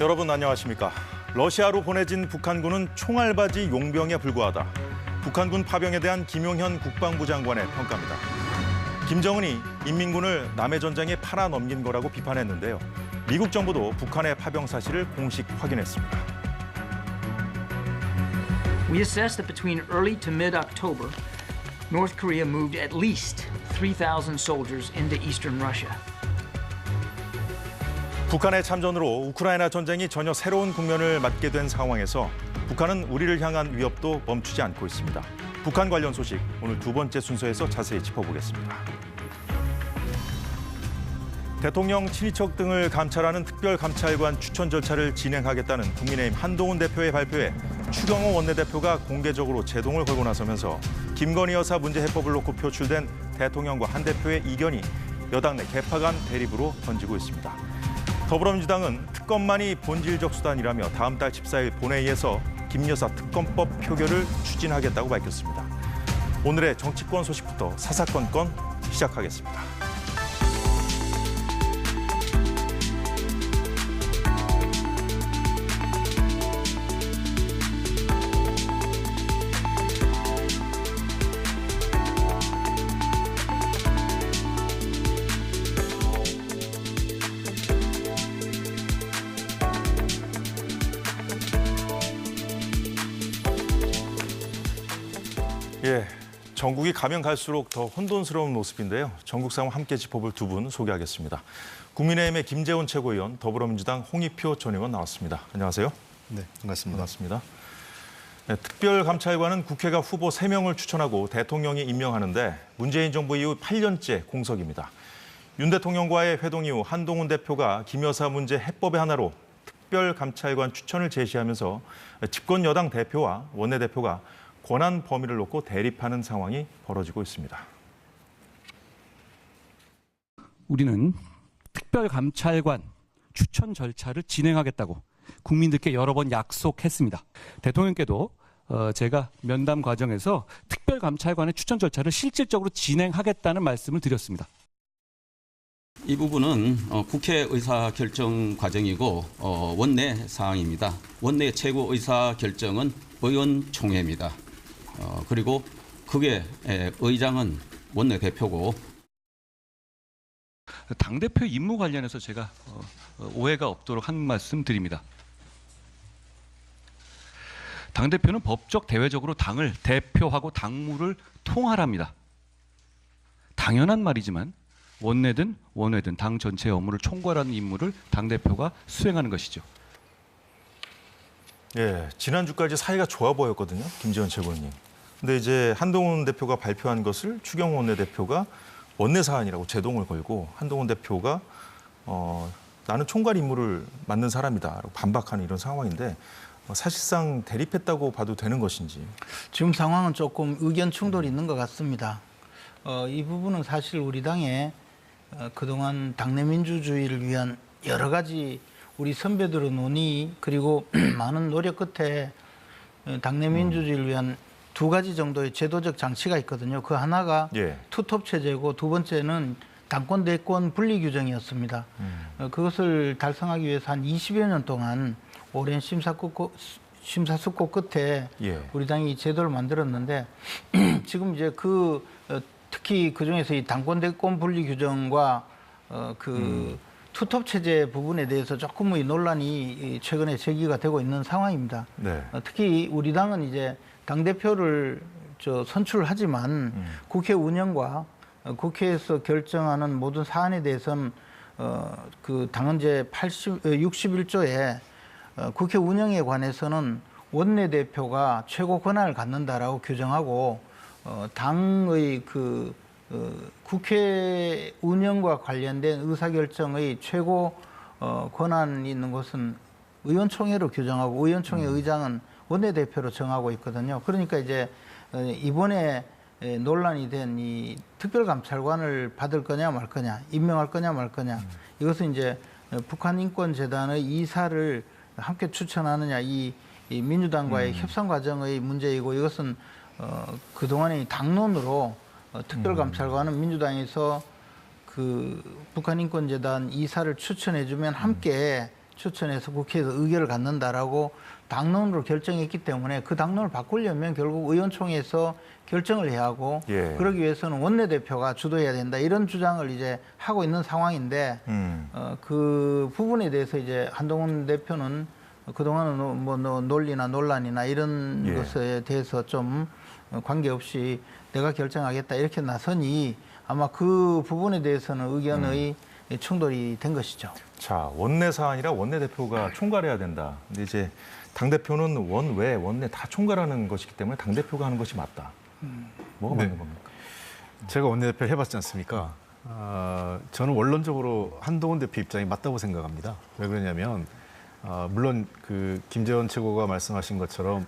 여러분 안녕하십니까? 러시아로 보내진 북한군은 총알바지 용병에 불과하다. 북한군 파병에 대한 김용현 국방부 장관의 평가입니다. 김정은이 인민군을 남해 전쟁에 팔아넘긴 거라고 비판했는데요. 미국 정부도 북한의 파병 사실을 공식 확인했습니다. We assess that between early to mid-October, North Korea moved at least 3,000 soldiers into eastern Russia. 북한의 참전으로 우크라이나 전쟁이 전혀 새로운 국면을 맞게 된 상황에서 북한은 우리를 향한 위협도 멈추지 않고 있습니다. 북한 관련 소식 오늘 두 번째 순서에서 자세히 짚어보겠습니다. 대통령 친인척 등을 감찰하는 특별감찰관 추천 절차를 진행하겠다는 국민의힘 한동훈 대표의 발표에 추경호 원내대표가 공개적으로 제동을 걸고 나서면서 김건희 여사 문제 해법을 놓고 표출된 대통령과 한 대표의 이견이 여당 내 개파 간 대립으로 번지고 있습니다. 더불어민주당은 특검만이 본질적 수단이라며 다음 달 14일 본회의에서 김 여사 특검법 표결을 추진하겠다고 밝혔습니다. 오늘의 정치권 소식부터 사사건건 시작하겠습니다. 전국이 가면 갈수록 더 혼돈스러운 모습인데요. 전국 상황 함께 짚어볼 두 분 소개하겠습니다. 국민의힘의 김재원 최고위원, 더불어민주당 홍익표 전 의원 나왔습니다. 안녕하세요. 네, 반갑습니다. 반갑습니다. 네, 특별감찰관은 국회가 후보 3명을 추천하고 대통령이 임명하는데 문재인 정부 이후 8년째 공석입니다. 윤 대통령과의 회동 이후 한동훈 대표가 김 여사 문제 해법의 하나로 특별감찰관 추천을 제시하면서 집권 여당 대표와 원내대표가 권한 범위를 놓고 대립하는 상황이 벌어지고 있습니다. 우리는 특별감찰관 추천 절차를 진행하겠다고 국민들께 여러 번 약속했습니다. 대통령께도 제가 면담 과정에서 특별감찰관의 추천 절차를 실질적으로 진행하겠다는 말씀을 드렸습니다. 이 부분은 국회 의사결정 과정이고 원내 사항입니다. 원내 최고 의사결정은 의원총회입니다. 그리고 그게 의장은 원내대표고. 당대표 임무 관련해서 제가 오해가 없도록 한 말씀 드립니다. 당대표는 법적 대외적으로 당을 대표하고 당무를 통할합니다. 당연한 말이지만 원내든 원외든 당 전체의 업무를 총괄하는 임무를 당대표가 수행하는 것이죠. 예, 지난주까지 사이가 좋아 보였거든요. 김재원 최고위원님. 근데 이제 한동훈 대표가 발표한 것을 추경호 원내대표가 원내 사안이라고 제동을 걸고 한동훈 대표가 나는 총괄 임무를 맡는 사람이다라고 반박하는 이런 상황인데 사실상 대립했다고 봐도 되는 것인지. 지금 상황은 조금 의견 충돌이 있는 것 같습니다. 이 부분은 사실 우리 당의 그동안 당내 민주주의를 위한 여러 가지 우리 선배들의 논의 그리고 많은 노력 끝에 당내 민주주의를 위한 두 가지 정도의 제도적 장치가 있거든요. 그 하나가 투톱 체제고 두 번째는 당권 대권 분리 규정이었습니다. 그것을 달성하기 위해서 한 20여 년 동안 오랜 심사숙고 끝에 우리 당이 이 제도를 만들었는데 지금 이제 특히 그 중에서 이 당권 대권 분리 규정과 투톱 체제 부분에 대해서 조금 논란이 최근에 제기가 되고 있는 상황입니다. 네. 특히 우리 당은 이제 당대표를 선출하지만 국회 운영과 국회에서 결정하는 모든 사안에 대해서는 그 당헌제 61조에 국회 운영에 관해서는 원내대표가 최고 권한을 갖는다라고 규정하고 당의 국회 운영과 관련된 의사결정의 최고 권한이 있는 것은 의원총회로 규정하고 의원총회 의장은 원내대표로 정하고 있거든요. 그러니까 이제 이번에 논란이 된 이 특별감찰관을 받을 거냐 말 거냐, 임명할 거냐 말 거냐, 이것은 이제 북한인권재단의 이사를 함께 추천하느냐 이 민주당과의 협상 과정의 문제이고 이것은 그동안의 당론으로 특별감찰관은 민주당에서 그 북한인권재단 이사를 추천해주면 함께 추천해서 국회에서 의결을 갖는다라고 당론으로 결정했기 때문에 그 당론을 바꾸려면 결국 의원총회에서 결정을 해야 하고 예. 그러기 위해서는 원내대표가 주도해야 된다 이런 주장을 이제 하고 있는 상황인데 그 부분에 대해서 이제 한동훈 대표는 그동안은 뭐 논리나 논란이나 이런 예. 것에 대해서 좀 관계없이 내가 결정하겠다 이렇게 나서니 아마 그 부분에 대해서는 의견의 충돌이 된 것이죠. 자, 원내 사안이라 원내대표가 총괄해야 된다. 근데 이제 당대표는 원외, 원내 다 총괄하는 것이기 때문에 당대표가 하는 것이 맞다. 뭐가 네. 맞는 겁니까? 제가 원내대표 해봤지 않습니까? 저는 원론적으로 한동훈 대표 입장이 맞다고 생각합니다. 왜 그러냐면 물론 그 김재원 최고가 말씀하신 것처럼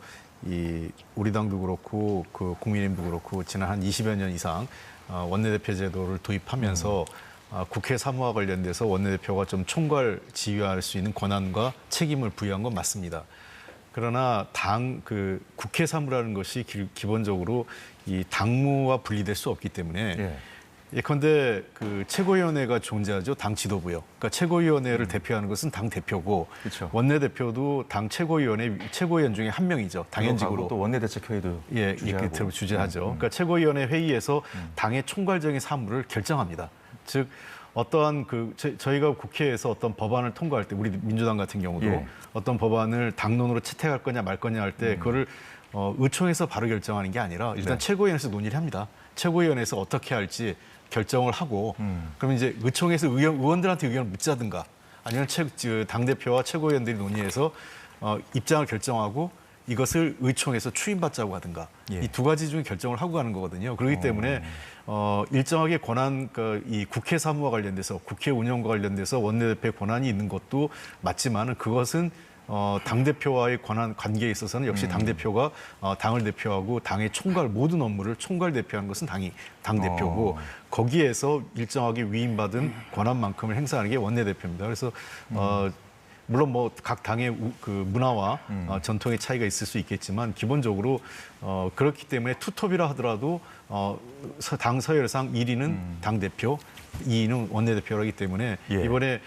우리 당도 그렇고 그 국민의힘도 그렇고 지난 한 20여 년 이상 원내대표 제도를 도입하면서 국회 사무와 관련돼서 원내대표가 좀 총괄 지휘할 수 있는 권한과 책임을 부여한 건 맞습니다. 그러나 국회 사무라는 것이 기본적으로 이 당무와 분리될 수 없기 때문에 예컨대 그 최고위원회가 존재하죠. 당 지도부요. 그러니까 최고위원회를 대표하는 것은 당 대표고 그렇죠. 원내대표도 당 최고위원회 최고위원 중에 한 명이죠. 당연직으로. 또 원내대책회의도 이렇게 주재하죠. 그러니까 최고위원회 회의에서 당의 총괄적인 사무를 결정합니다. 즉 어떠한 저희가 국회에서 어떤 법안을 통과할 때 우리 민주당 같은 경우도 예. 어떤 법안을 당론으로 채택할 거냐 말 거냐 할 때 그거를 의총에서 바로 결정하는 게 아니라 일단 최고위원회에서 논의를 합니다. 최고위원회에서 어떻게 할지 결정을 하고 그러면 이제 의총에서 의원들한테 의견을 묻자든가 아니면 당대표와 최고위원들이 논의해서 입장을 결정하고 이것을 의총에서 추인받자고 하든가 이 두 가지 중에 결정을 하고 가는 거거든요. 그렇기 때문에 일정하게 이 국회 사무와 관련돼서 국회 운영과 관련돼서 원내대표의 권한이 있는 것도 맞지만은 그것은 당대표와의 관계에 있어서는 역시 당대표가 당을 대표하고 당의 모든 업무를 총괄 대표하는 것은 당대표고 거기에서 일정하게 위임받은 권한만큼을 행사하는 게 원내대표입니다. 그래서 물론 뭐 각 당의 그 문화와 전통의 차이가 있을 수 있겠지만 기본적으로 그렇기 때문에 투톱이라 하더라도 당 서열상 1위는 당대표, 2위는 원내대표라기 때문에 이번에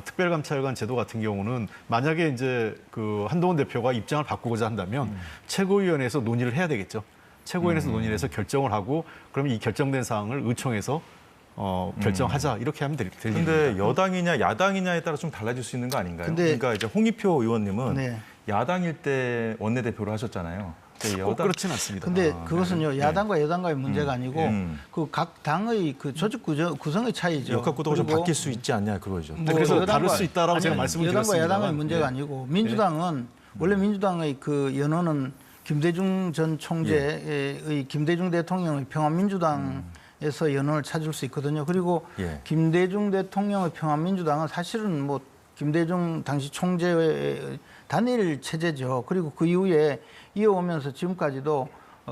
특별감찰관 제도 같은 경우는 만약에 이제 그 한동훈 대표가 입장을 바꾸고자 한다면 최고위원회에서 논의를 해야 되겠죠. 최고위원회에서 논의를 해서 결정을 하고 그러면 이 결정된 사항을 의총에서 결정하자 이렇게 하면 될 근데 일입니다. 여당이냐 야당이냐에 따라 좀 달라질 수 있는 거 아닌가요? 근데- 그러니까 이제 홍익표 의원님은 네. 야당일 때 원내대표를 하셨잖아요. 꼭 그렇지는 않습니다. 근데 그것은요 야당과 여당과의 문제가 아니고 음. 그 각 당의 그 조직 구성의 차이죠. 역학구도가 좀 그리고 바뀔 수 있지 않냐 그거죠. 뭐 그래서 여당과- 다를 수 있다라고 제가 아니, 말씀을 여당과 드렸습니다. 야당의 문제가 아니고 민주당은 원래 민주당의 그 연원은 김대중 전 총재의 김대중 대통령의 평화민주당에서 연원을 찾을 수 있거든요. 그리고 김대중 대통령의 평화민주당은 사실은 뭐 김대중 당시 총재의 단일 체제죠. 그리고 그 이후에 이어오면서 지금까지도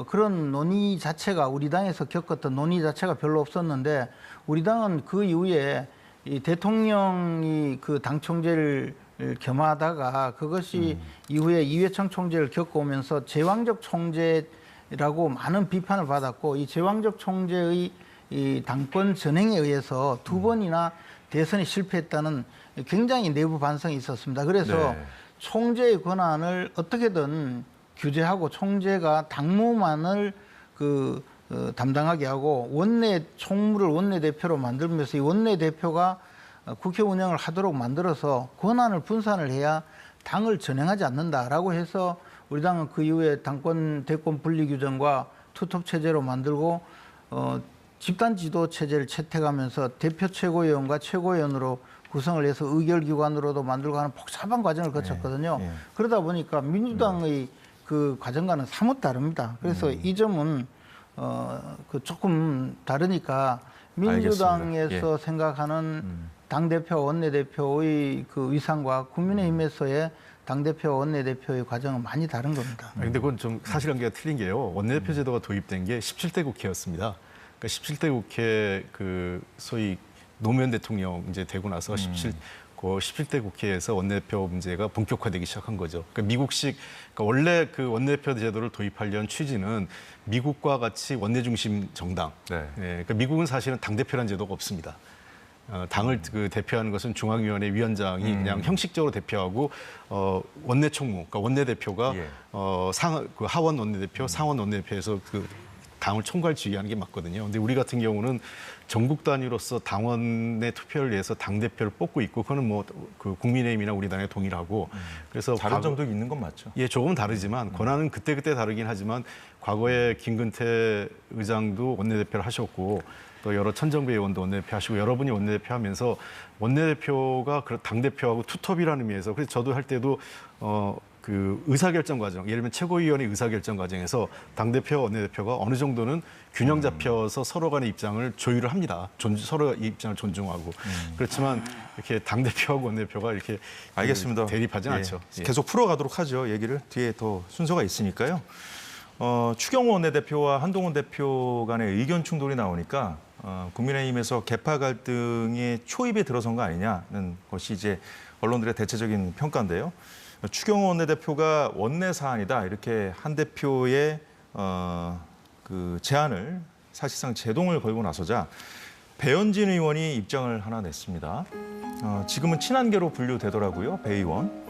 그런 논의 자체가 우리 당에서 겪었던 논의 자체가 별로 없었는데 우리 당은 그 이후에 이 대통령이 그 당 총재를 겸하다가 그것이 이후에 이회창 총재를 겪어오면서 제왕적 총재라고 많은 비판을 받았고 이 제왕적 총재의 이 당권 전행에 의해서 두 번이나 대선에 실패했다는 굉장히 내부 반성이 있었습니다. 그래서 총재의 권한을 어떻게든 규제하고 총재가 당무만을 담당하게 하고 총무를 원내대표로 만들면서 이 원내대표가 국회 운영을 하도록 만들어서 권한을 분산을 해야 당을 전행하지 않는다라고 해서 우리 당은 그 이후에 대권 분리 규정과 투톱 체제로 만들고 집단 지도 체제를 채택하면서 대표 최고위원과 최고위원으로 구성을 해서 의결기관으로도 만들고 하는 복잡한 과정을 거쳤거든요. 그러다 보니까 민주당의 그 과정과는 사뭇 다릅니다. 그래서 이 점은 조금 다르니까 민주당에서 생각하는 당대표, 원내대표의 그 위상과 국민의힘에서의 당대표, 원내대표의 과정은 많이 다른 겁니다. 근데 그건 좀 사실관계가 틀린 게요. 원내대표 제도가 도입된 게 17대 국회였습니다. 그러니까 17대 국회 그 소위 노무현 대통령 이제 되고 나서 그 17대 국회에서 원내대표 문제가 본격화되기 시작한 거죠. 그러니까 미국식 그러니까 원래 그 원내대표 제도를 도입하려는 취지는 미국과 같이 원내 중심 정당. 네. 예, 그러니까 미국은 사실은 당 대표라는 제도가 없습니다. 당을 그 대표하는 것은 중앙위원회 위원장이 그냥 형식적으로 대표하고 원내 총무, 그러니까 원내 대표가 예. 그 하원 원내대표, 상원 원내대표에서 그 당을 총괄 지휘하는 게 맞거든요. 근데 우리 같은 경우는 전국 단위로서 당원의 투표를 위해서 당 대표를 뽑고 있고, 그거는 뭐 그 국민의힘이나 우리 당에 동일하고, 그래서 다른 점도 있는 건 맞죠. 예, 조금 다르지만 권한은 그때 다르긴 하지만 과거에 김근태 의장도 원내대표를 하셨고 또 여러 천정배 의원도 원내대표 하시고 여러분이 원내대표 하면서 원내대표가 당대표하고 투톱이라는 의미에서 그래서 저도 할 때도 그 의사결정 과정, 예를 들면 최고위원회 의사결정 과정에서 당대표와 원내대표가 어느 정도는 균형 잡혀서 서로 간의 입장을 조율을 합니다. 서로 입장을 존중하고. 그렇지만 이렇게 당대표하고 원내대표가 이렇게 알겠습니다. 대립하진 예. 않죠. 예. 계속 풀어가도록 하죠. 얘기를 뒤에 더 순서가 있으니까요. 추경호 원내대표와 한동훈 대표 간의 의견 충돌이 나오니까 국민의힘에서 계파 갈등의 초입에 들어선 거 아니냐는 것이 이제 언론들의 대체적인 평가인데요. 추경호 원내대표가 원내 사안이다 이렇게 한 대표의 그 제안을 사실상 제동을 걸고 나서자 배현진 의원이 입장을 하나 냈습니다. 지금은 친한계로 분류되더라고요, 배 의원.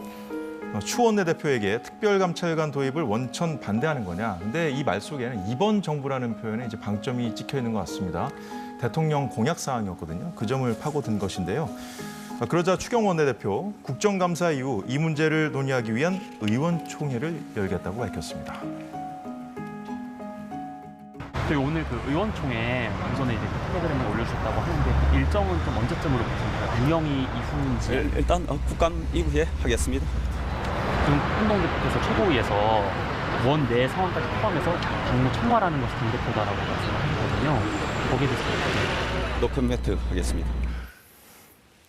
추 원내대표에게 특별감찰관 도입을 원천 반대하는 거냐. 근데 이 말 속에는 이번 정부라는 표현에 이제 방점이 찍혀 있는 것 같습니다. 대통령 공약 사항이었거든요. 그 점을 파고든 것인데요. 그러자 추경호 원내대표 국정감사 이후 이 문제를 논의하기 위한 의원총회를 열겠다고 밝혔습니다. 저희 오늘 그 의원총회 오전에 이제 텔레그램에 올려주셨다고 하는데 그 일정은 좀 언제쯤으로 보십니까? 운영이 이후인지. 일단 국감 이후에 하겠습니다. 지금 한동훈 대표께서 최고위에서 원내 상황까지 포함해서 당무 총괄하는 것이 당대표다라고 말씀하셨거든요. 거기에 대해서 노코멘트 하겠습니다.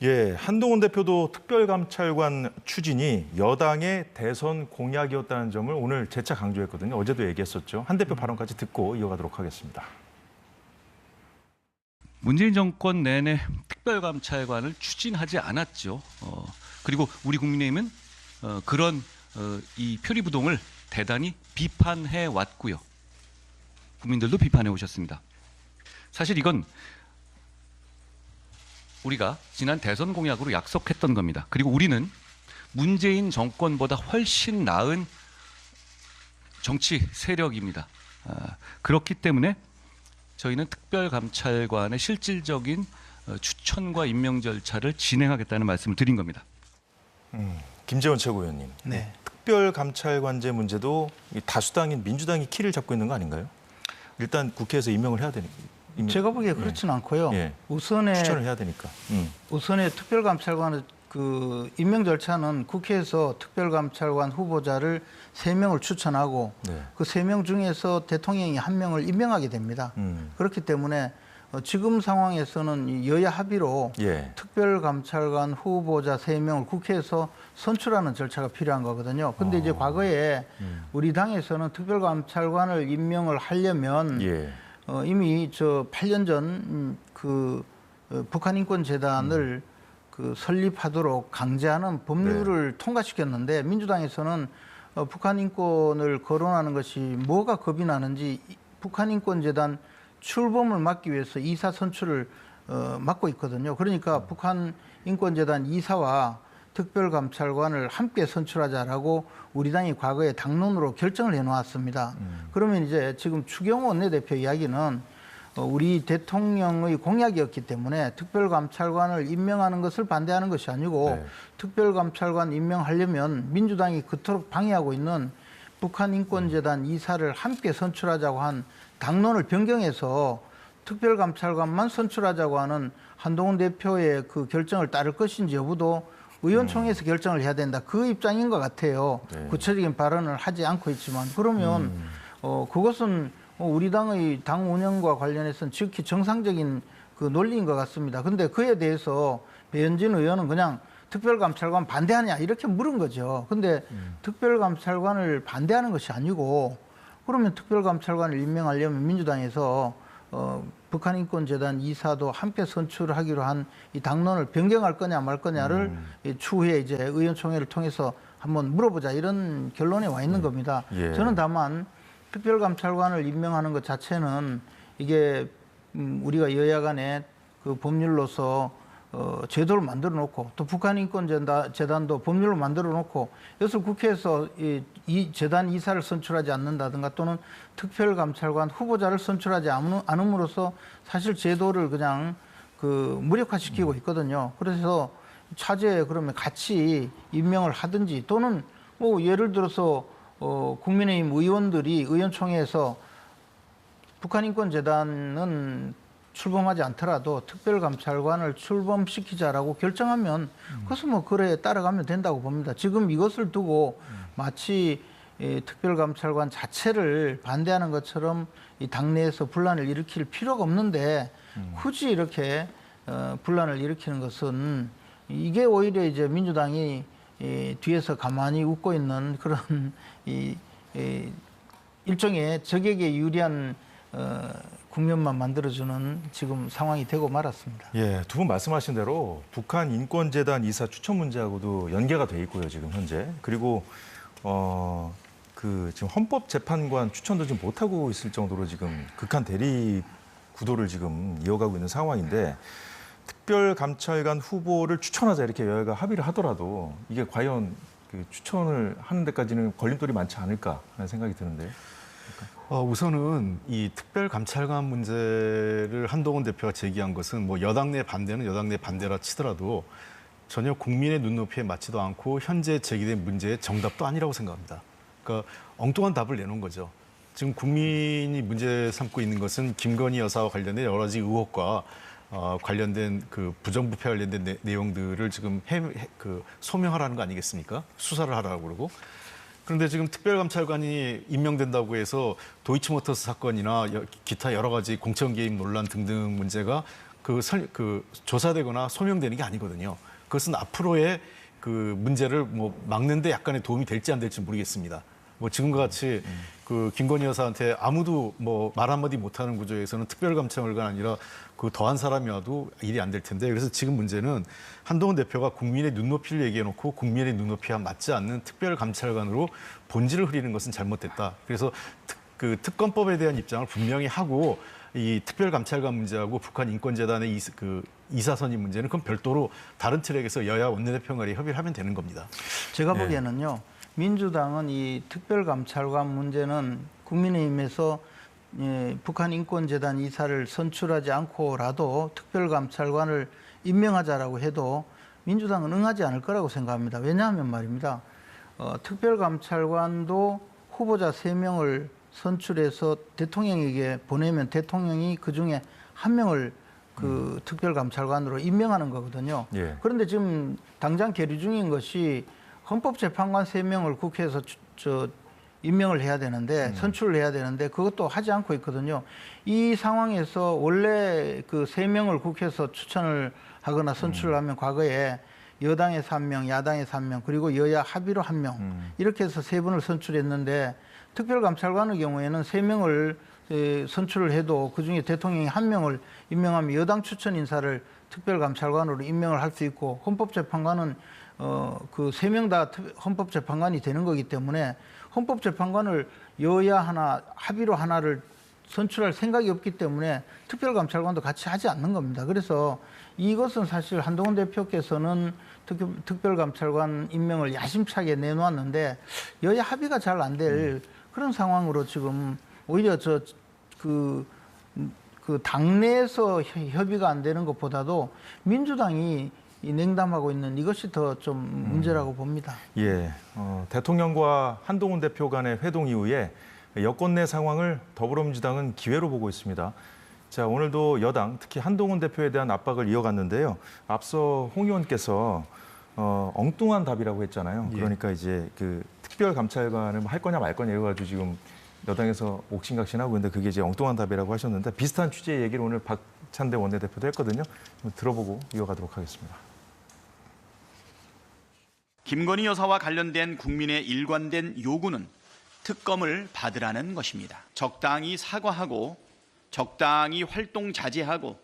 예, 한동훈 대표도 특별감찰관 추진이 여당의 대선 공약이었다는 점을 오늘 재차 강조했거든요. 어제도 얘기했었죠. 한 대표 발언까지 듣고 이어가도록 하겠습니다. 문재인 정권 내내 특별감찰관을 추진하지 않았죠. 그리고 우리 국민의힘은 그런 이 표리부동을 대단히 비판해 왔고요. 국민들도 비판해 오셨습니다. 사실 이건 우리가 지난 대선 공약으로 약속했던 겁니다. 그리고 우리는 문재인 정권보다 훨씬 나은 정치 세력입니다. 그렇기 때문에 저희는 특별감찰관의 실질적인 추천과 임명 절차를 진행하겠다는 말씀을 드린 겁니다. 김재원 최고위원님, 네. 특별감찰관제 문제도 이 다수당인 민주당이 키를 잡고 있는 거 아닌가요? 일단 국회에서 임명을 해야 되니까. 제가 보기에 그렇지는 않고요. 예. 우선에 추천을 해야 되니까. 우선에 특별감찰관의 그 임명 절차는 국회에서 특별감찰관 후보자를 3명을 추천하고 네. 그 3명 중에서 대통령이 1명을 임명하게 됩니다. 그렇기 때문에 지금 상황에서는 여야 합의로 예. 특별감찰관 후보자 3명을 국회에서 선출하는 절차가 필요한 거거든요. 근데 이제 과거에 우리 당에서는 특별감찰관을 임명을 하려면 예. 이미 저 8년 전 그 북한인권재단을 그 설립하도록 강제하는 법률을 통과시켰는데 민주당에서는 북한인권을 거론하는 것이 뭐가 겁이 나는지 북한인권재단 출범을 막기 위해서 이사 선출을 막고 있거든요. 그러니까 북한인권재단 이사와 특별감찰관을 함께 선출하자라고 우리 당이 과거에 당론으로 결정을 해놓았습니다. 그러면 이제 지금 추경호 원내대표 이야기는 우리 대통령의 공약이었기 때문에 특별감찰관을 임명하는 것을 반대하는 것이 아니고 네. 특별감찰관 임명하려면 민주당이 그토록 방해하고 있는 북한인권재단 이사를 함께 선출하자고 한 당론을 변경해서 특별감찰관만 선출하자고 하는 한동훈 대표의 그 결정을 따를 것인지 여부도 의원총회에서 결정을 해야 된다. 그 입장인 것 같아요. 네. 구체적인 발언을 하지 않고 있지만 그러면 그것은 우리 당의 당 운영과 관련해서는 지극히 정상적인 그 논리인 것 같습니다. 근데 그에 대해서 배현진 의원은 그냥 특별감찰관 반대하냐 이렇게 물은 거죠. 근데 특별감찰관을 반대하는 것이 아니고 그러면 특별감찰관을 임명하려면 민주당에서 북한인권재단 이사도 함께 선출하기로 한 이 당론을 변경할 거냐 말 거냐를 이 추후에 이제 의원총회를 통해서 한번 물어보자 이런 결론에 와 있는 겁니다. 예. 저는 다만 특별감찰관을 임명하는 것 자체는 이게 우리가 여야 간에 그 법률로서 제도를 만들어 놓고 또 북한인권재단도 법률로 만들어 놓고 이것을 국회에서 이 재단 이사를 선출하지 않는다든가 또는 특별감찰관 후보자를 선출하지 않음으로써 사실 제도를 그냥 그 무력화시키고 있거든요. 그래서 차제에 그러면 같이 임명을 하든지 또는 뭐 예를 들어서 국민의힘 의원들이 의원총회에서 북한인권재단은 출범하지 않더라도 특별감찰관을 출범시키자라고 결정하면 그것은 뭐 그래 따라가면 된다고 봅니다. 지금 이것을 두고 마치 특별감찰관 자체를 반대하는 것처럼 이 당내에서 분란을 일으킬 필요가 없는데 굳이 이렇게 분란을 일으키는 것은 이게 오히려 이제 민주당이 뒤에서 가만히 웃고 있는 그런 일종의 적에게 유리한 국면만 만들어주는 지금 상황이 되고 말았습니다. 예, 두 분 말씀하신 대로 북한 인권재단 이사 추천 문제하고도 연계가 돼 있고요, 지금 현재. 그리고 그 지금 헌법재판관 추천도 지금 못 하고 있을 정도로 지금 극한 대립 구도를 지금 이어가고 있는 상황인데 특별감찰관 후보를 추천하자 이렇게 여야가 합의를 하더라도 이게 과연 그 추천을 하는 데까지는 걸림돌이 많지 않을까 하는 생각이 드는데요. 우선은 이 특별감찰관 문제를 한동훈 대표가 제기한 것은 뭐 여당 내 반대는 여당 내 반대라 치더라도 전혀 국민의 눈높이에 맞지도 않고 현재 제기된 문제의 정답도 아니라고 생각합니다. 그러니까 엉뚱한 답을 내놓은 거죠. 지금 국민이 문제 삼고 있는 것은 김건희 여사와 관련된 여러 가지 의혹과 관련된 그 부정부패 관련된 내용들을 지금 소명하라는 거 아니겠습니까? 수사를 하라고 그러고. 그런데 지금 특별감찰관이 임명된다고 해서 도이치모터스 사건이나 기타 여러 가지 공천 개입 논란 등등 문제가 조사되거나 소명되는 게 아니거든요. 그것은 앞으로의 그 문제를 뭐 막는데 약간의 도움이 될지 안 될지 모르겠습니다. 뭐 지금과 같이 그 김건희 여사한테 아무도 뭐 말 한마디 못하는 구조에서는 특별감찰관 아니라 그 더한 사람이 와도 일이 안 될 텐데 그래서 지금 문제는 한동훈 대표가 국민의 눈높이를 얘기해놓고 국민의 눈높이와 맞지 않는 특별감찰관으로 본질을 흐리는 것은 잘못됐다. 그래서 특검법에 대한 입장을 분명히 하고 이 특별감찰관 문제하고 북한 인권재단의 이사 선임 문제는 그건 별도로 다른 트랙에서 여야 원내대표 간에 협의를 하면 되는 겁니다. 제가 보기에는요. 민주당은 이 특별감찰관 문제는 국민의힘에서 북한 인권재단 이사를 선출하지 않고라도 특별감찰관을 임명하자라고 해도 민주당은 응하지 않을 거라고 생각합니다. 왜냐하면 말입니다. 특별감찰관도 후보자 3명을 선출해서 대통령에게 보내면 대통령이 그중에 1명을 그 특별감찰관으로 임명하는 거거든요. 예. 그런데 지금 당장 계류 중인 것이 헌법재판관 3명을 국회에서 임명을 해야 되는데 선출을 해야 되는데 그것도 하지 않고 있거든요. 이 상황에서 원래 그 3명을 국회에서 추천을 하거나 선출을 하면 과거에 여당에서 1명, 야당에서 1명, 그리고 여야 합의로 1명 이렇게 해서 3분을 선출했는데 특별감찰관의 경우에는 3명을 선출을 해도 그중에 대통령이 1명을 임명하면 여당 추천 인사를 특별감찰관으로 임명을 할 수 있고 헌법재판관은 그 3명 다 헌법재판관이 되는 거기 때문에 헌법재판관을 여야 하나 합의로 하나를 선출할 생각이 없기 때문에 특별감찰관도 같이 하지 않는 겁니다. 그래서 이것은 사실 한동훈 대표께서는 특별감찰관 임명을 야심차게 내놓았는데 여야 합의가 잘 안 될 그런 상황으로 지금 오히려 그 당내에서 협의가 안 되는 것보다도 민주당이 이 냉담하고 있는 이것이 더 좀 문제라고 봅니다. 예, 대통령과 한동훈 대표 간의 회동 이후에 여권 내 상황을 더불어민주당은 기회로 보고 있습니다. 자, 오늘도 여당, 특히 한동훈 대표에 대한 압박을 이어갔는데요. 앞서 홍 의원께서 엉뚱한 답이라고 했잖아요. 그러니까 이제 그 특별감찰관을 할 거냐 말 거냐 이래가지고 지금 여당에서 옥신각신하고 있는데 그게 이제 엉뚱한 답이라고 하셨는데 비슷한 취지의 얘기를 오늘 박찬대 원내대표도 했거든요. 들어보고 이어가도록 하겠습니다. 김건희 여사와 관련된 국민의 일관된 요구는 특검을 받으라는 것입니다. 적당히 사과하고 적당히 활동 자제하고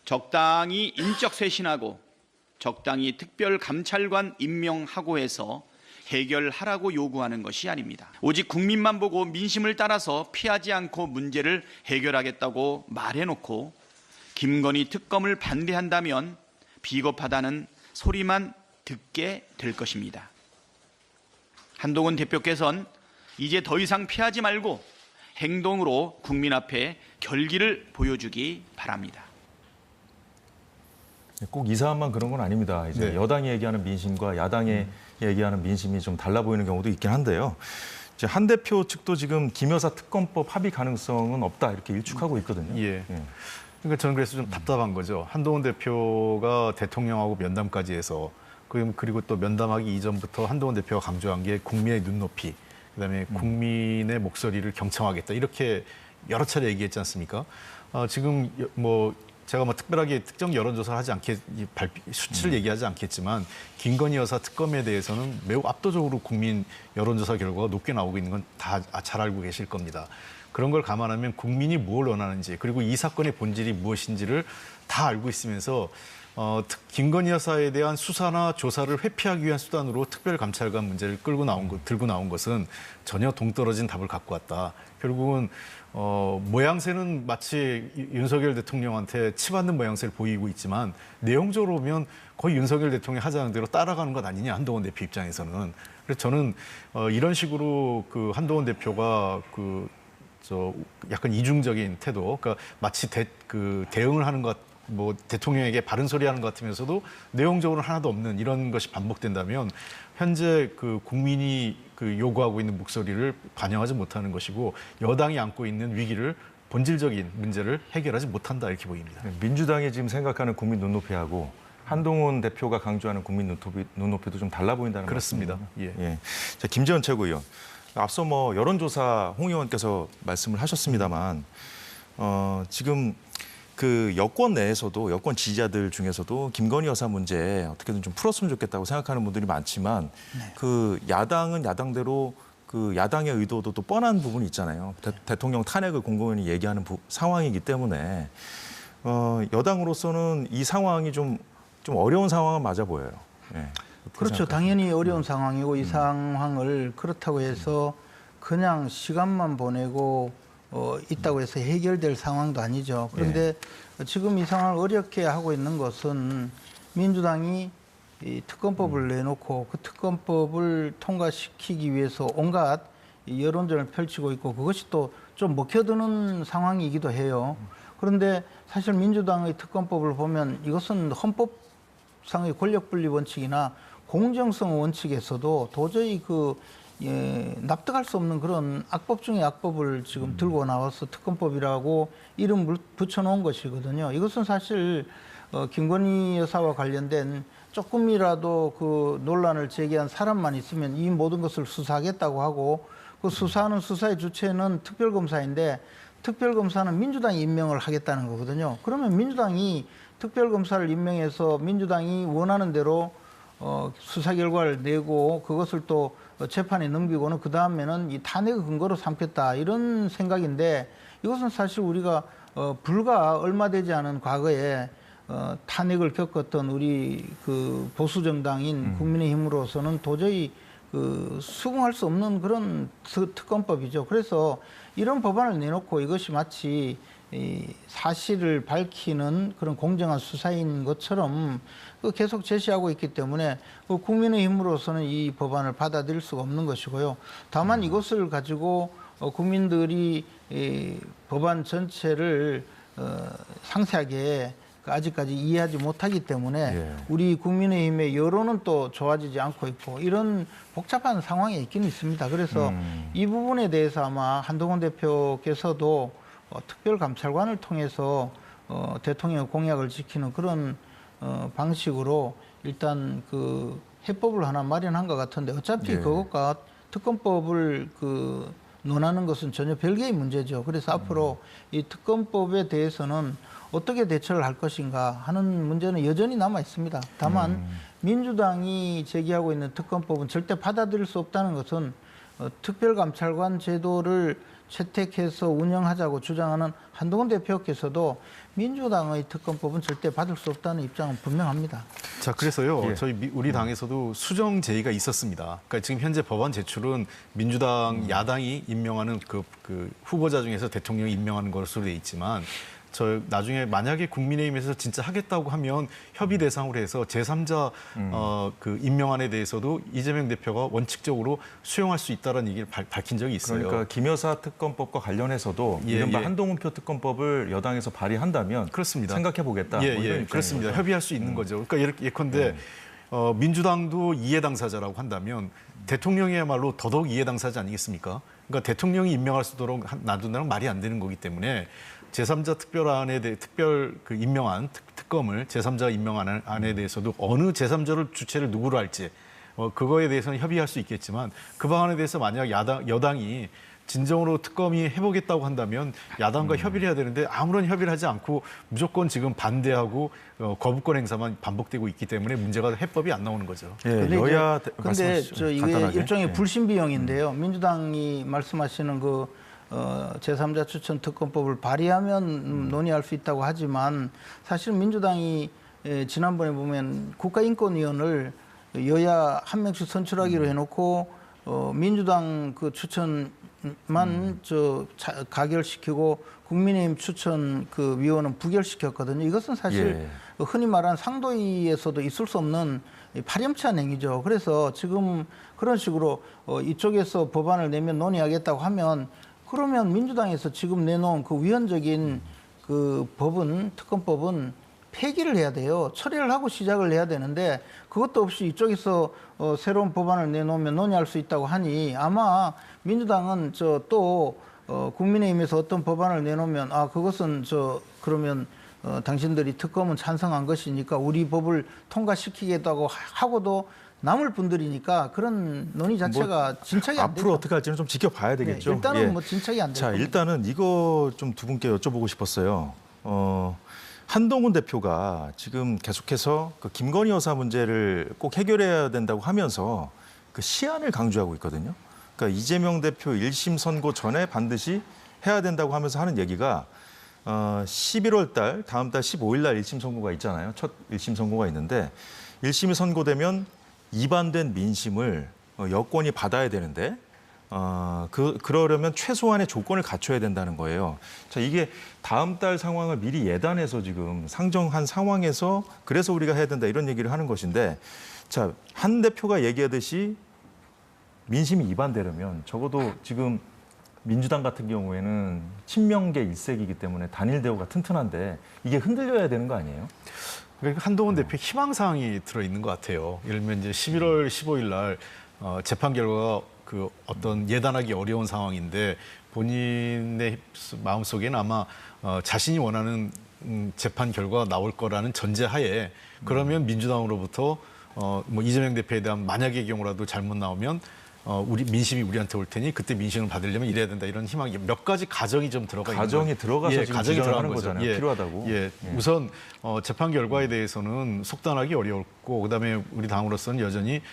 적당히 인적 쇄신하고 적당히 특별감찰관 임명하고 해서 해결하라고 요구하는 것이 아닙니다. 오직 국민만 보고 민심을 따라서 피하지 않고 문제를 해결하겠다고 말해놓고 김건희 특검을 반대한다면 비겁하다는 소리만 듣게 될 것입니다. 한동훈 대표께서는 이제 더 이상 피하지 말고 행동으로 국민 앞에 결기를 보여주기 바랍니다. 꼭 이 사안만 그런 건 아닙니다. 이제 네. 여당이 얘기하는 민심과 야당이 얘기하는 민심이 좀 달라 보이는 경우도 있긴 한데요. 이제 한 대표 측도 지금 김 여사 특검법 합의 가능성은 없다 이렇게 일축하고 있거든요. 예. 그러니까 저는 그래서 좀 답답한 거죠. 한동훈 대표가 대통령하고 면담까지 해서 그리고 또 면담하기 이전부터 한동훈 대표가 강조한 게 국민의 눈높이, 그다음에 국민의 목소리를 경청하겠다 이렇게 여러 차례 얘기했지 않습니까? 지금 뭐 제가 뭐 특별하게 특정 여론조사를 하지 수치를 얘기하지 않겠지만 김건희 여사 특검에 대해서는 매우 압도적으로 국민 여론조사 결과가 높게 나오고 있는 건 다 잘 알고 계실 겁니다. 그런 걸 감안하면 국민이 뭘 원하는지 그리고 이 사건의 본질이 무엇인지를 다 알고 있으면서 김건희 여사에 대한 수사나 조사를 회피하기 위한 수단으로 특별감찰관 문제를 들고 나온 것은 전혀 동떨어진 답을 갖고 왔다. 결국은 모양새는 마치 윤석열 대통령한테 치받는 모양새를 보이고 있지만 내용적으로 보면 거의 윤석열 대통령이 하자는 대로 따라가는 것 아니냐, 한동훈 대표 입장에서는. 그래서 저는 이런 식으로 그 한동훈 대표가 약간 이중적인 태도, 그러니까 마치 대응을 하는 것, 뭐 대통령에게 바른 소리 하는 것 같으면서도 내용적으로는 하나도 없는 이런 것이 반복된다면 현재 그 국민이 요구하고 있는 목소리를 반영하지 못하는 것이고 여당이 안고 있는 위기를 본질적인 문제를 해결하지 못한다 이렇게 보입니다. 민주당이 지금 생각하는 국민 눈높이하고 한동훈 대표가 강조하는 국민 눈높이도 좀 달라 보인다는 그렇습니다. 말씀이군요. 예. 자, 김재원 최고위원. 앞서 뭐 여론조사 홍 의원께서 말씀을 하셨습니다만 지금 그 여권 내에서도 여권 지지자들 중에서도 김건희 여사 문제 어떻게든 좀 풀었으면 좋겠다고 생각하는 분들이 많지만 그 야당은 야당대로 그 야당의 의도도 또 뻔한 부분이 있잖아요. 대통령 탄핵을 공공연히 얘기하는 상황이기 때문에 여당으로서는 이 상황이 좀 어려운 상황은 맞아 보여요. 네. 그렇죠. 당연히 어려운 상황이고 이 상황을 그렇다고 해서 그냥 시간만 보내고 있다고 해서 해결될 상황도 아니죠. 그런데 지금 이 상황을 어렵게 하고 있는 것은 민주당이 이 특검법을 내놓고 그 특검법을 통과시키기 위해서 온갖 여론전을 펼치고 있고 그것이 또 좀 먹혀드는 상황이기도 해요. 그런데 사실 민주당의 특검법을 보면 이것은 헌법상의 권력분리 원칙이나 공정성 원칙에서도 도저히 납득할 수 없는 그런 악법 중의 악법을 지금 들고 나와서 특검법이라고 이름을 붙여놓은 것이거든요. 이것은 사실 김건희 여사와 관련된 조금이라도 그 논란을 제기한 사람만 있으면 이 모든 것을 수사하겠다고 하고 그 수사하는 수사의 주체는 특별검사인데 특별검사는 민주당이 임명을 하겠다는 거거든요. 그러면 민주당이 특별검사를 임명해서 민주당이 원하는 대로 수사 결과를 내고 그것을 또 재판에 넘기고는 그 다음에는 이 탄핵의 근거로 삼겠다 이런 생각인데 이것은 사실 우리가 불과 얼마 되지 않은 과거에 탄핵을 겪었던 우리 그 보수 정당인 국민의힘으로서는 도저히 수긍할 수 없는 그런 특검법이죠. 그래서 이런 법안을 내놓고 이것이 마치 이 사실을 밝히는 그런 공정한 수사인 것처럼 계속 제시하고 있기 때문에 국민의힘으로서는 이 법안을 받아들일 수가 없는 것이고요. 다만 이것을 가지고 국민들이 이 법안 전체를 상세하게 아직까지 이해하지 못하기 때문에 우리 국민의힘의 여론은 또 좋아지지 않고 있고 이런 복잡한 상황에 있기는 있습니다. 그래서 이 부분에 대해서 아마 한동훈 대표께서도 특별감찰관을 통해서 대통령의 공약을 지키는 그런 방식으로 일단 그 해법을 하나 마련한 것 같은데 어차피 그것과 특검법을 논하는 것은 전혀 별개의 문제죠. 그래서 앞으로 이 특검법에 대해서는 어떻게 대처를 할 것인가 하는 문제는 여전히 남아 있습니다. 다만 민주당이 제기하고 있는 특검법은 절대 받아들일 수 없다는 것은 특별감찰관 제도를 채택해서 운영하자고 주장하는 한동훈 대표께서도 민주당의 특검법은 절대 받을 수 없다는 입장은 분명합니다. 자, 그래서요. 예. 우리 당에서도 수정 제의가 있었습니다. 그러니까 지금 현재 법안 제출은 민주당 야당이 임명하는 그 후보자 중에서 대통령이 임명하는 것으로 돼 있지만 나중에 만약에 국민의힘에서 진짜 하겠다고 하면 협의 대상으로 해서 제3자 그 임명안에 대해서도 이재명 대표가 원칙적으로 수용할 수 있다는 얘기를 밝힌 적이 있어요. 그러니까 김 여사 특검법과 관련해서도 예, 이른바 예. 한동훈표 특검법을 여당에서 발의한다면 그렇습니다. 생각해 보겠다. 뭐 이런 그렇습니다. 입장인 거죠. 협의할 수 있는 거죠. 그러니까 이렇게 예컨대 민주당도 이해 당사자라고 한다면 대통령이야말로 더더욱 이해 당사자 아니겠습니까? 그러니까 대통령이 임명할 수 있도록 놔둔다는 말이 안 되는 거기 때문에 제3자 특별안에 대해 특별 그 임명안 특검을 제3자 임명안에 대해서도 어느 제3자를 주체를 누구로 할지 그거에 대해서는 협의할 수 있겠지만 그 방안에 대해서 만약 여당이 진정으로 특검이 해보겠다고 한다면 야당과 협의를 해야 되는데 아무런 협의를 하지 않고 무조건 지금 반대하고 거부권 행사만 반복되고 있기 때문에 문제가 해법이 안 나오는 거죠. 예, 근데 여야 근데 이게 간단하게. 일종의 예. 불신비용인데요. 민주당이 말씀하시는 그 제3자 추천 특검법을 발의하면 논의할 수 있다고 하지만 사실 민주당이 지난번에 보면 국가인권위원을 여야 한 명씩 선출하기로 해놓고 민주당 그 추천만 가결시키고 국민의힘 추천 그 위원은 부결시켰거든요. 이것은 사실 흔히 말하는 상도위에서도 있을 수 없는 파렴치한 행위죠. 그래서 지금 그런 식으로 이쪽에서 법안을 내면 논의하겠다고 하면 그러면 민주당에서 지금 내놓은 그 위헌적인 그 특검법은 폐기를 해야 돼요. 처리를 하고 시작을 해야 되는데 그것도 없이 이쪽에서 새로운 법안을 내놓으면 논의할 수 있다고 하니 아마 민주당은 또 국민의힘에서 어떤 법안을 내놓으면 그것은 그러면 당신들이 특검은 찬성한 것이니까 우리 법을 통과시키겠다고 하고도 남을 분들이니까 그런 논의 자체가 진척이 안 되죠. 앞으로 어떻게 할지는 좀 지켜봐야 되겠죠. 네, 일단은 예. 뭐 진척이 안 자, 돼요. 일단은 이거 좀 두 분께 여쭤보고 싶었어요. 한동훈 대표가 지금 계속해서 그 김건희 여사 문제를 꼭 해결해야 된다고 하면서 그 시한을 강조하고 있거든요. 그러니까 이재명 대표 1심 선고 전에 반드시 해야 된다고 하면서 하는 얘기가 11월 달, 다음 달 15일 날 1심 선고가 있잖아요. 첫 1심 선고가 있는데 1심이 선고되면 위반된 민심을 여권이 받아야 되는데 그러려면 최소한의 조건을 갖춰야 된다는 거예요. 자, 이게 다음 달 상황을 미리 예단해서 지금 상정한 상황에서 그래서 우리가 해야 된다 이런 얘기를 하는 것인데 자, 한 대표가 얘기하듯이 민심이 위반되려면 적어도 지금 민주당 같은 경우에는 친명계 일색이기 때문에 단일 대우가 튼튼한데 이게 흔들려야 되는 거 아니에요? 그러니까 한동훈 대표 희망사항이 들어있는 것 같아요. 예를 들면 이제 11월 15일 날 재판 결과가 그 어떤 예단하기 어려운 상황인데 본인의 마음속에는 아마 자신이 원하는 재판 결과가 나올 거라는 전제하에 그러면 민주당으로부터 뭐 이재명 대표에 대한 만약의 경우라도 잘못 나오면 우리 민심이 우리한테 올 테니 그때 민심을 받으려면 이래야 된다 이런 희망이 몇 가지 가정이 좀 들어가 있는 가정이 들어가서 지금 가정이 주장하는 들어가는 거잖아요. 필요하다고. 우선 재판 결과에 대해서는 속단하기 어려웠고 그다음에 우리 당으로서는 여전히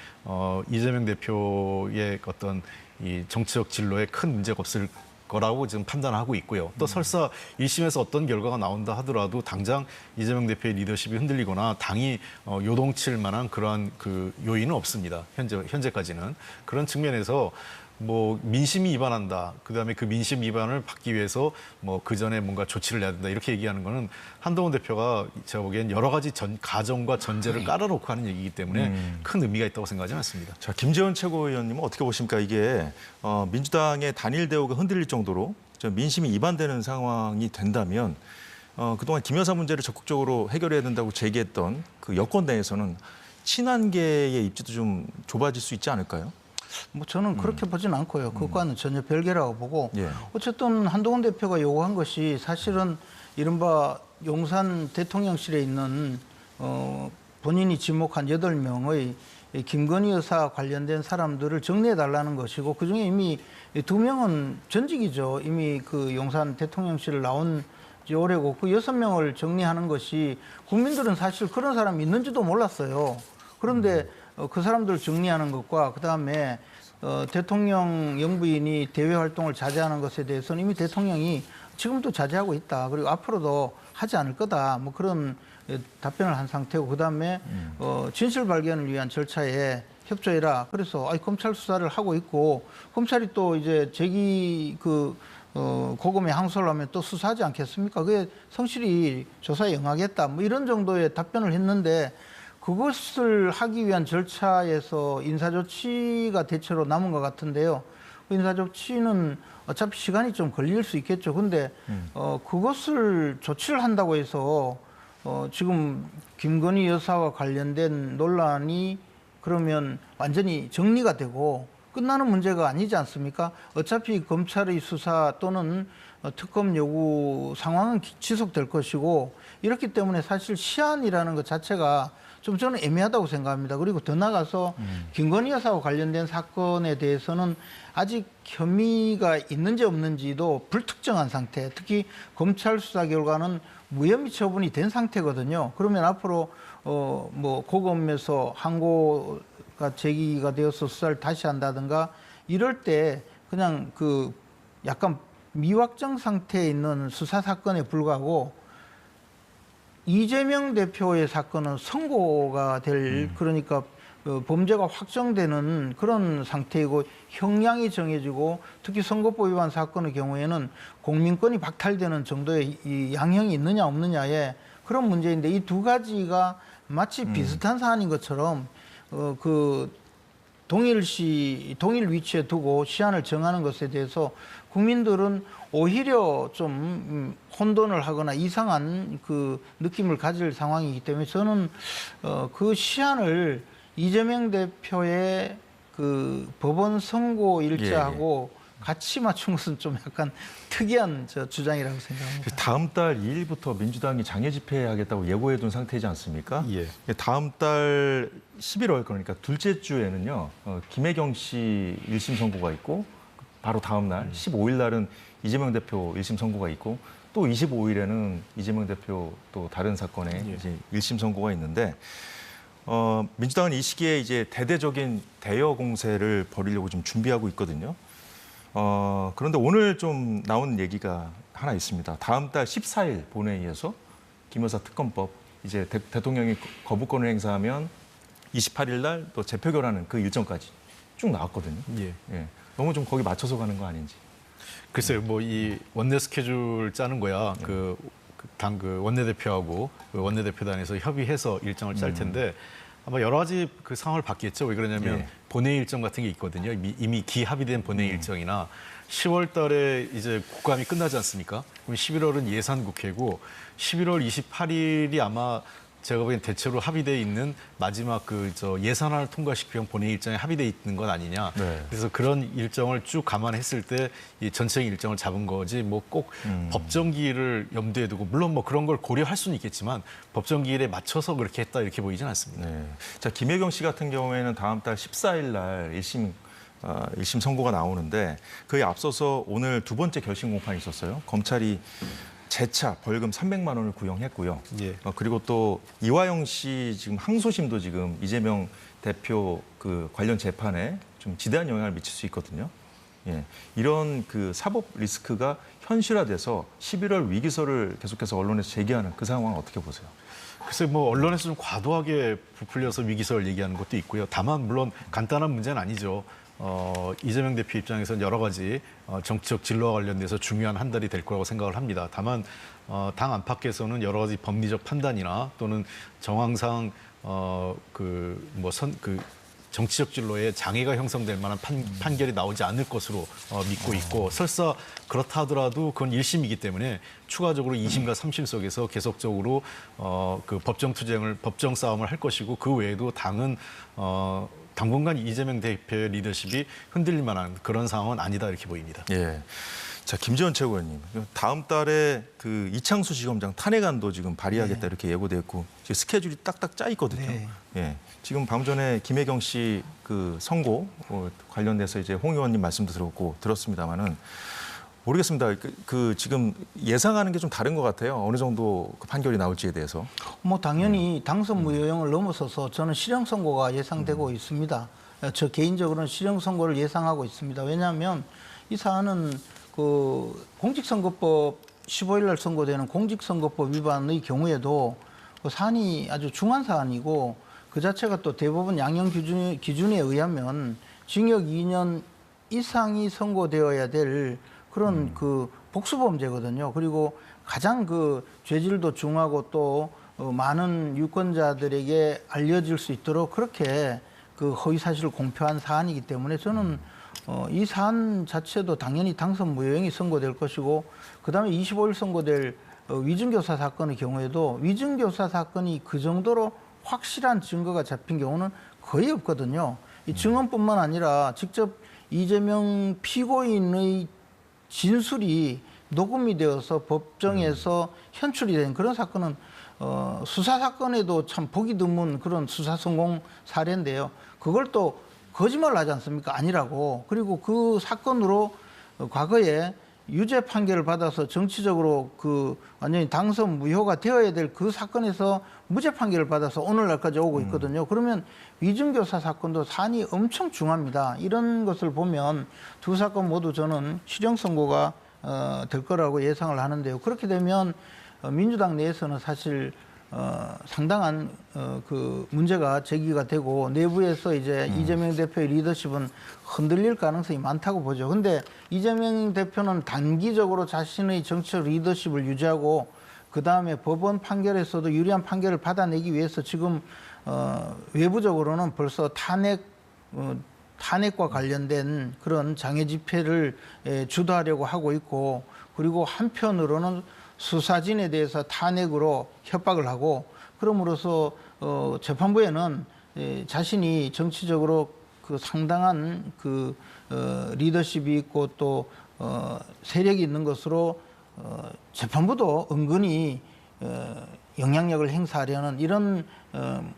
이재명 대표의 어떤 이 정치적 진로에 큰 문제가 없을 거라고 지금 판단하고 있고요. 또 설사 1심에서 어떤 결과가 나온다 하더라도 당장 이재명 대표의 리더십이 흔들리거나 당이 요동칠 만한 그러한 그 요인은 없습니다. 현재까지는. 그런 측면에서 뭐 민심이 위반한다. 그다음에 그 민심 위반을 받기 위해서 뭐 그 전에 뭔가 조치를 해야 된다. 이렇게 얘기하는 거는 한동훈 대표가 제가 보기엔 여러 가지 가정과 전제를 깔아놓고 하는 얘기이기 때문에 큰 의미가 있다고 생각하지 않습니다. 자, 김재원 최고위원님은 어떻게 보십니까? 이게 민주당의 단일 대우가 흔들릴 정도로 민심이 위반되는 상황이 된다면 그동안 김 여사 문제를 적극적으로 해결해야 된다고 제기했던 그 여권 내에서는 친한계의 입지도 좀 좁아질 수 있지 않을까요? 뭐 저는 그렇게 보진 않고요. 그것과는 전혀 별개라고 보고 예. 어쨌든 한동훈 대표가 요구한 것이 사실은 이른바 용산 대통령실에 있는 본인이 지목한 8명의 김건희 여사 관련된 사람들을 정리해달라는 것이고 그중에 이미 2명은 전직이죠. 이미 그 용산 대통령실을 나온 지 오래고 그 6명을 정리하는 것이 국민들은 사실 그런 사람이 있는지도 몰랐어요. 그런데 그 사람들 정리하는 것과 그다음에 대통령 영부인이 대외 활동을 자제하는 것에 대해서는 이미 대통령이 지금도 자제하고 있다. 그리고 앞으로도 하지 않을 거다. 뭐 그런 답변을 한 상태고 그다음에 진실 발견을 위한 절차에 협조해라. 그래서 검찰 수사를 하고 있고 검찰이 또 이제 고검에 항소를 하면 또 수사하지 않겠습니까? 그게 성실히 조사에 응하겠다. 뭐 이런 정도의 답변을 했는데 그것을 하기 위한 절차에서 인사조치가 대체로 남은 것 같은데요. 인사조치는 어차피 시간이 좀 걸릴 수 있겠죠. 근데 그것을 조치를 한다고 해서 지금 김건희 여사와 관련된 논란이 그러면 완전히 정리가 되고 끝나는 문제가 아니지 않습니까? 어차피 검찰의 수사 또는 특검 요구 상황은 지속될 것이고 이렇기 때문에 사실 시한이라는 것 자체가 좀 저는 애매하다고 생각합니다. 그리고 더 나아가서 김건희 여사와 관련된 사건에 대해서는 아직 혐의가 있는지 없는지도 불특정한 상태, 특히 검찰 수사 결과는 무혐의 처분이 된 상태거든요. 그러면 앞으로 뭐 고검에서 항고가 제기가 되어서 수사를 다시 한다든가 이럴 때 그냥 약간 미확정 상태에 있는 수사 사건에 불과하고 이재명 대표의 사건은 선고가 될 그러니까 범죄가 확정되는 그런 상태이고 형량이 정해지고 특히 선거법 위반 사건의 경우에는 공민권이 박탈되는 정도의 이 양형이 있느냐 없느냐의 그런 문제인데 이 두 가지가 마치 비슷한 사안인 것처럼 동일 위치에 두고 시한을 정하는 것에 대해서 국민들은 오히려 좀 혼돈을 하거나 이상한 느낌을 가질 상황이기 때문에 저는 그 시한을 이재명 대표의 법원 선고 일자하고 같이 맞춘 것은 좀 약간 특이한 주장이라고 생각합니다. 다음 달 2일부터 민주당이 장외 집회하겠다고 예고해둔 상태이지 않습니까? 예. 다음 달 11월 그러니까 둘째 주에는요. 김혜경 씨 1심 선고가 있고 바로 다음 날 15일 날은 이재명 대표 1심 선고가 있고 또 25일에는 이재명 대표 또 다른 사건에 이제 1심 선고가 있는데 민주당은 이 시기에 이제 대대적인 대여 공세를 벌이려고 좀 준비하고 있거든요. 그런데 오늘 좀 나온 얘기가 하나 있습니다. 다음 달 14일 본회의에서 김 여사 특검법 이제 대통령이 거부권을 행사하면 28일 날 또 재표결하는 그 일정까지 쭉 나왔거든요. 예. 너무 좀 거기 맞춰서 가는 거 아닌지. 글쎄요, 뭐 이 원내 스케줄 짜는 거야. 당 원내대표하고 원내대표단에서 협의해서 일정을 짤 텐데 아마 여러 가지 상황을 봤겠죠. 왜 그러냐면 본회의 일정 같은 게 있거든요. 이미 기합의된 본회의 일정이나 10월 달에 이제 국감이 끝나지 않습니까? 그럼 11월은 예산국회고 11월 28일이 아마 제가 보기엔 대체로 합의돼 있는 마지막 예산안을 통과시키기 위한 본회의 일정에 합의돼 있는 건 아니냐. 그래서 그런 일정을 쭉 감안했을 때 이 전체 일정을 잡은 거지 뭐 꼭 법정 기일을 염두에 두고 물론 뭐 그런 걸 고려할 수는 있겠지만 법정 기일에 맞춰서 그렇게 했다 이렇게 보이진 않습니다. 자, 김혜경 씨 같은 경우에는 다음 달 14일 날 1심 선고가 나오는데 그에 앞서서 오늘 두 번째 결심 공판이 있었어요. 검찰이 재차 벌금 300만 원을 구형했고요. 그리고 또 이화영 씨 지금 항소심도 지금 이재명 대표 관련 재판에 좀 지대한 영향을 미칠 수 있거든요. 이런 사법 리스크가 현실화돼서 11월 위기설을 계속해서 언론에서 제기하는 그 상황은 어떻게 보세요? 글쎄 뭐 언론에서 좀 과도하게 부풀려서 위기설 얘기하는 것도 있고요. 다만 물론 간단한 문제는 아니죠. 이재명 대표 입장에서는 여러 가지 정치적 진로와 관련돼서 중요한 한 달이 될 거라고 생각을 합니다. 다만 당 안팎에서는 여러 가지 법리적 판단이나 또는 정황상 정치적 진로에 장애가 형성될 만한 판결이 나오지 않을 것으로 믿고 있고 설사 그렇다 하더라도 그건 1심이기 때문에 추가적으로 2심과 3심 속에서 계속적으로 법정 싸움을 할 것이고 그 외에도 당은 당분간 이재명 대표의 리더십이 흔들릴 만한 그런 상황은 아니다 이렇게 보입니다. 자, 김재원 최고위원님, 다음 달에 이창수 지검장 탄핵안도 지금 발의하겠다 이렇게 예고됐고 지금 스케줄이 딱딱 짜 있거든요. 지금 방금 전에 김혜경 씨 선고 관련돼서 이제 홍 의원님 말씀도 들었습니다만은 모르겠습니다. 지금 예상하는 게 좀 다른 것 같아요. 어느 정도 판결이 나올지에 대해서. 뭐 당연히 당선 무효형을 넘어서서 저는 실형 선고가 예상되고 있습니다. 저 개인적으로는 실형 선고를 예상하고 있습니다. 왜냐하면 이 사안은 그 공직선거법 15일 날 선고되는 공직선거법 위반의 경우에도 그 사안이 아주 중한 사안이고 그 자체가 또 대법원 양형 기준에 의하면 징역 2년 이상이 선고되어야 될 그런 그 복수범죄거든요. 그리고 가장 그 죄질도 중하고 또 많은 유권자들에게 알려질 수 있도록 그렇게 그 허위 사실을 공표한 사안이기 때문에 저는 이 사안 자체도 당연히 당선 무효형이 선고될 것이고 그다음에 25일 선고될 위증교사 사건의 경우에도 위증교사 사건이 그 정도로 확실한 증거가 잡힌 경우는 거의 없거든요. 이 증언뿐만 아니라 직접 이재명 피고인의 진술이 녹음이 되어서 법정에서 현출이 된 그런 사건은 수사 사건에도 참 보기 드문 그런 수사 성공 사례인데요. 그걸 또 거짓말을 하지 않습니까? 아니라고. 그리고 그 사건으로 과거에 유죄 판결을 받아서 정치적으로 그 완전히 당선 무효가 되어야 될 그 사건에서 무죄 판결을 받아서 오늘날까지 오고 있거든요. 그러면 위증교사 사건도 사안이 엄청 중합니다. 이런 것을 보면 두 사건 모두 저는 실형 선고가 될 거라고 예상을 하는데요. 그렇게 되면 민주당 내에서는 사실 상당한 그 문제가 제기가 되고 내부에서 이제 이재명 대표의 리더십은 흔들릴 가능성이 많다고 보죠. 근데 이재명 대표는 단기적으로 자신의 정치적 리더십을 유지하고 그 다음에 법원 판결에서도 유리한 판결을 받아내기 위해서 지금 외부적으로는 벌써 탄핵과 관련된 그런 장애 집회를 주도하려고 하고 있고 그리고 한편으로는 수사진에 대해서 탄핵으로 협박을 하고 그럼으로써 재판부에는 자신이 정치적으로 그 상당한 그 리더십이 있고 또 세력이 있는 것으로 재판부도 은근히 영향력을 행사하려는 이런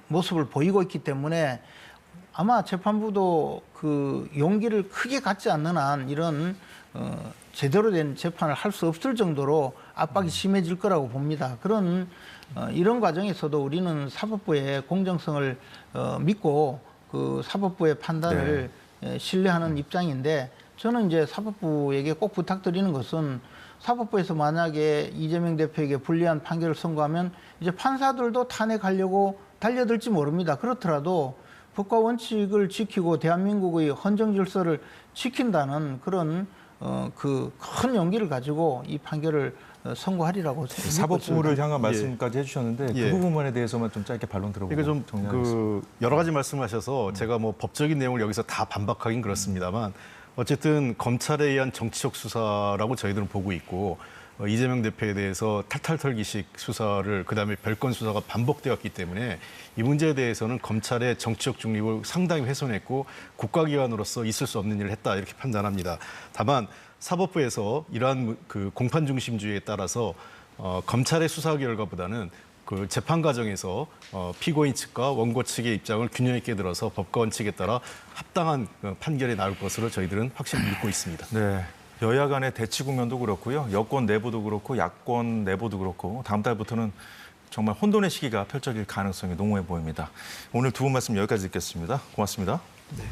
모습을 보이고 있기 때문에 아마 재판부도 그 용기를 크게 갖지 않는 한 이런 제대로 된 재판을 할 수 없을 정도로 압박이 심해질 거라고 봅니다. 그런 이런 과정에서도 우리는 사법부의 공정성을 믿고 그 사법부의 판단을 신뢰하는 입장인데 저는 이제 사법부에게 꼭 부탁드리는 것은 사법부에서 만약에 이재명 대표에게 불리한 판결을 선고하면 이제 판사들도 탄핵하려고 달려들지 모릅니다. 그렇더라도 법과 원칙을 지키고 대한민국의 헌정 질서를 지킨다는 그런 그 큰 용기를 가지고 이 판결을 선고하리라고 사법부를 향한 말씀까지 해주셨는데 예. 그 부분에 대해서만 좀 짧게 반론 들어보고 그러니까 좀 정리하겠습니다. 여러 가지 말씀하셔서 제가 뭐 법적인 내용을 여기서 다 반박하긴 그렇습니다만 어쨌든 검찰에 의한 정치적 수사라고 저희들은 보고 있고 이재명 대표에 대해서 탈탈 털기식 수사를 그다음에 별건 수사가 반복되었기 때문에 이 문제에 대해서는 검찰의 정치적 중립을 상당히 훼손했고 국가기관으로서 있을 수 없는 일을 했다 이렇게 판단합니다. 다만 사법부에서 이러한 그 공판 중심주의에 따라서 검찰의 수사 결과보다는 그 재판 과정에서 피고인 측과 원고 측의 입장을 균형 있게 들어서 법과 원칙에 따라 합당한 판결이 나올 것으로 저희들은 확실히 믿고 있습니다. 네. 여야 간의 대치 국면도 그렇고요. 여권 내부도 그렇고 야권 내부도 그렇고 다음 달부터는 정말 혼돈의 시기가 펼쳐질 가능성이 농후해 보입니다. 오늘 두 분 말씀 여기까지 듣겠습니다. 고맙습니다. 네.